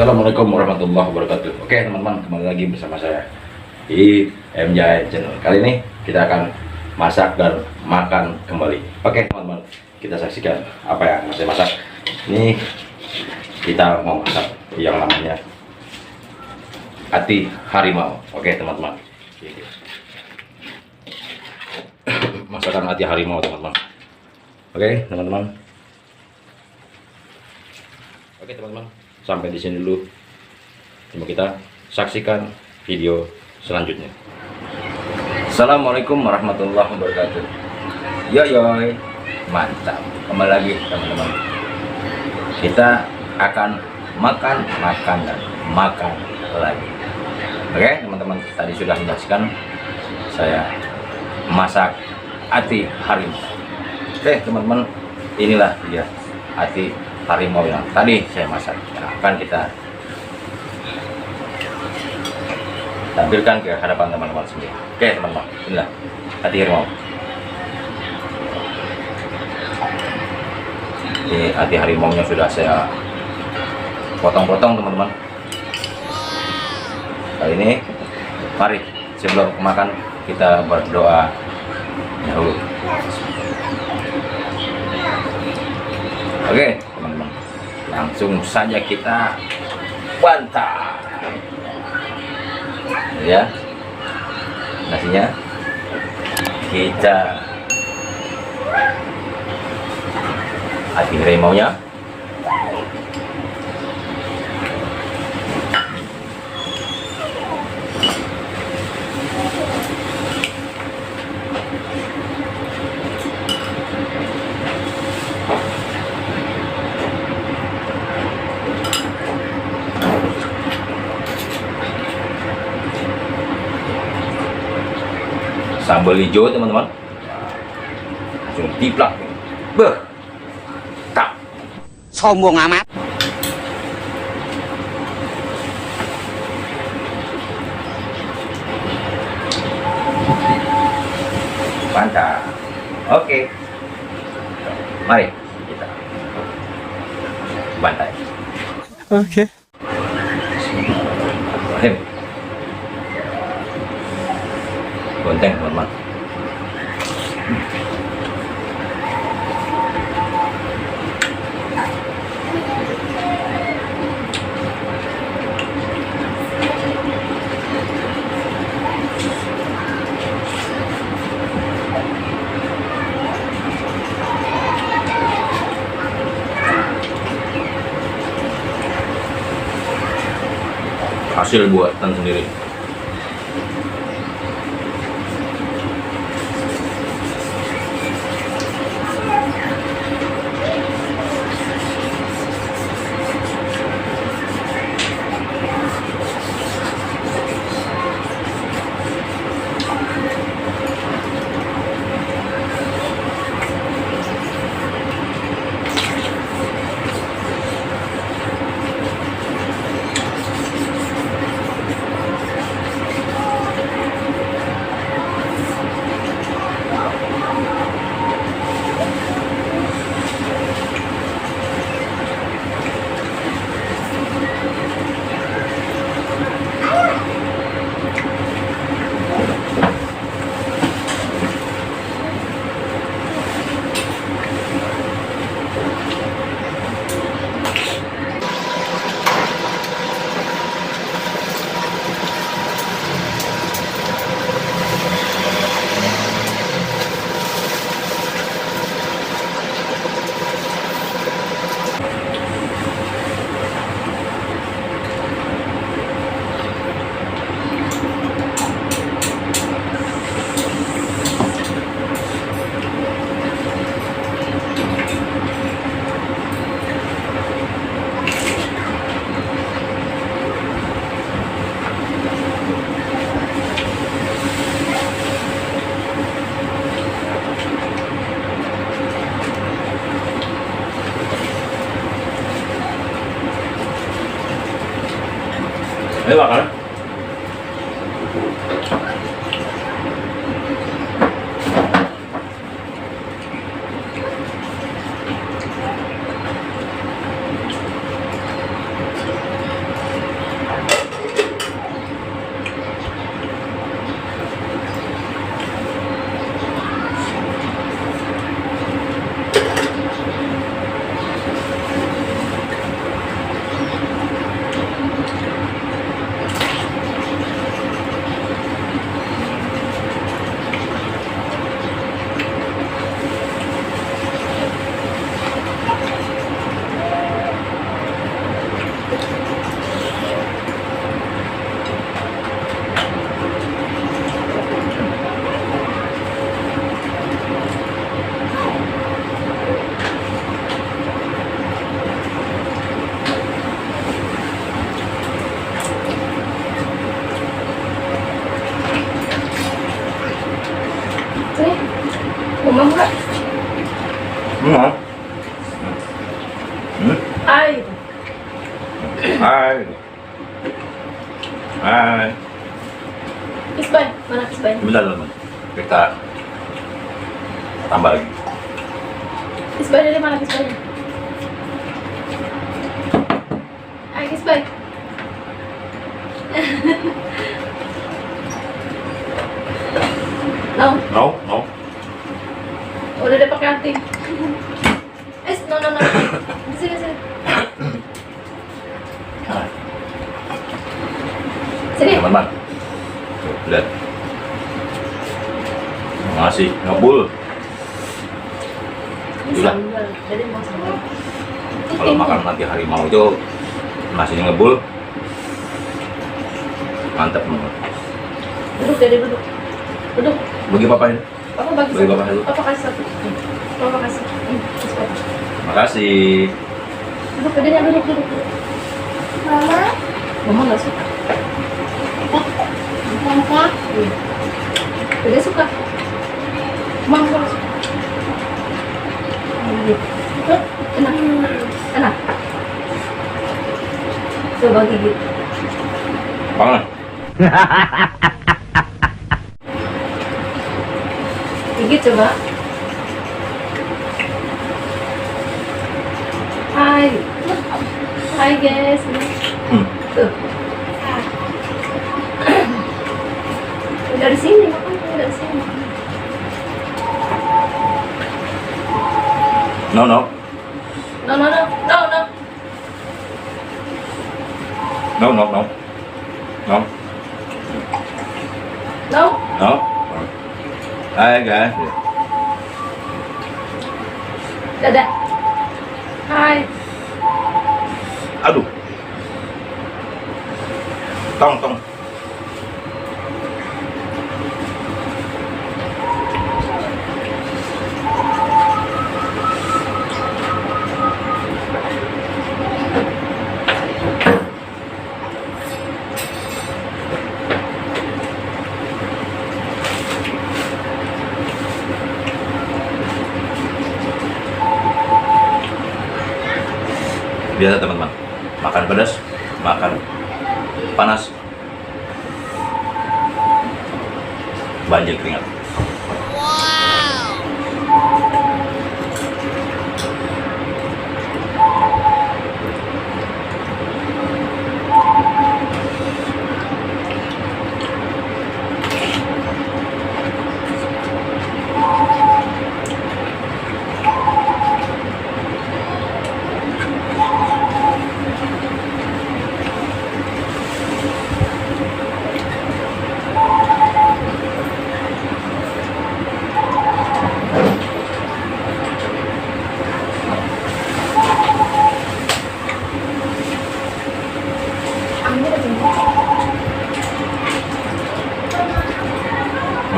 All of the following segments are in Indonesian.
Assalamualaikum warahmatullahi wabarakatuh. Oke teman-teman, kembali lagi bersama saya di MJ Channel. Kali ini kita akan masak dan makan kembali. Oke teman-teman, kita saksikan apa yang saya masak. Ini kita mau masak yang namanya hati harimau. Oke teman-teman, masakan hati harimau teman-teman. Oke teman-teman. Oke teman-teman, sampai di sini dulu. Coba kita saksikan video selanjutnya. Assalamualaikum warahmatullahi wabarakatuh. Yo yo, mantap. Kembali lagi teman-teman. Kita akan makan dan makan lagi. Oke teman-teman, tadi sudah menjelaskan saya masak hati harimau. Oke teman-teman, inilah dia hati harimau yang tadi saya masak. Yang akan kita tampilkan ke hadapan teman-teman sendiri. Oke teman-teman, inilah hati harimau. Ini hati harimaunya sudah saya potong-potong teman-teman. Kali ini mari sebelum makan kita berdoa dahulu. Oke teman-teman, langsung saja kita bantah ya. Nasinya kita hati harimaunya sambal hijau teman-teman, langsung diplak. Beh, tak sombong amat. mantap. Oke, mari kita bantai. Oke. Bismillahirrahmanirrahim. Gonteng teman-teman. Hasil buatan sendiri. Ini makan. Mau nggak? Hmm. Hmm. Ay. Hai. Hai. Kisbay. Mana kisbay? Bentar, teman. Kita tambah lagi. Kisbay dari mana kisbaynya? Ay, kisbay. No. No, no. Udah deh pakai anting. No. Sini. Sini. Teman-teman. Tuh, lihat. Masih ngebul. Ini Udah. sambal. Jadi mau sambal. Kalau makan nanti harimau itu nasinya ngebul. Mantap, teman-teman. Duduk, Dede, duduk. Duduk. Bagi papa ini. Papa bagi Bagi satu. Papa dulu. Papa kasih satu. Papa kasih. Kasih Papa. Makasih. Duduk, Dedenya duduk. Mama nggak suka. Dede suka. Mama nggak suka. Enak. Coba gigit. Bangun. Gigit coba. Hai guys. Hmm. Tuh. Dari sini makan dari sini. No. No. No. No. Hai guys. Dadah. Hai. Aduh. Tong. Biasa teman-teman, makan pedas, makan panas, banjir keringat.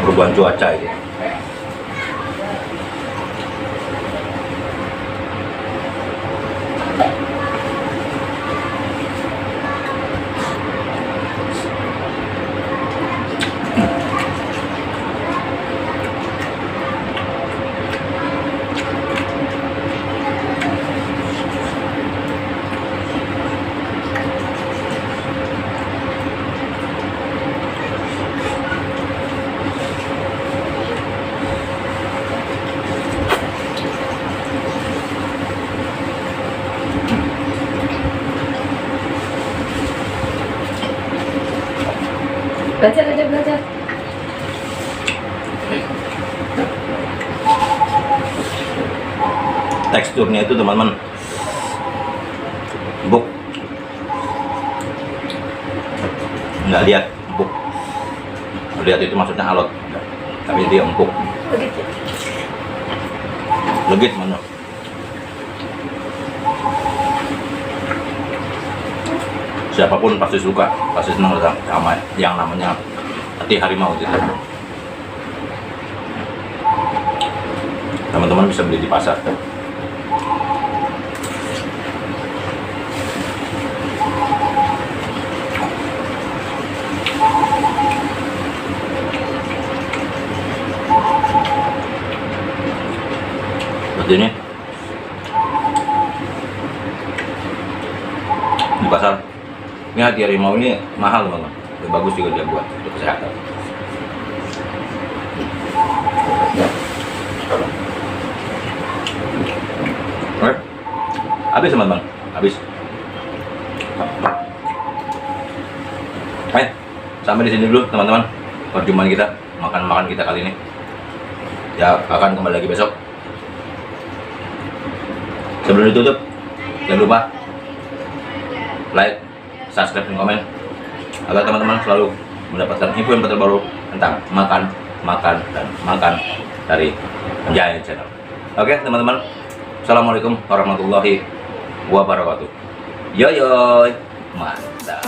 Perubahan cuaca itu. Belajar aja belajar. Teksturnya itu teman-teman empuk, nggak lihat empuk, lihat itu maksudnya alot, tapi dia empuk, Begitu. legit mana. Siapapun pasti suka, pasti senang sama yang namanya hati harimau gitu. Teman-teman bisa beli di pasar. Jadi di pasar ini hati harimau ini mahal teman-teman, bagus juga dia buat untuk kesehatan. Oke, habis teman-teman, habis. Sampai di sini dulu teman-teman perjumpaan kita, makan kita kali ini. Ya akan kembali lagi besok. Sebelum ditutup, jangan lupa like, subscribe, dan komen agar teman-teman selalu mendapatkan info terbaru tentang makan dari Penjahit Channel. Oke teman-teman, assalamualaikum warahmatullahi wabarakatuh. Yo yo, mantap.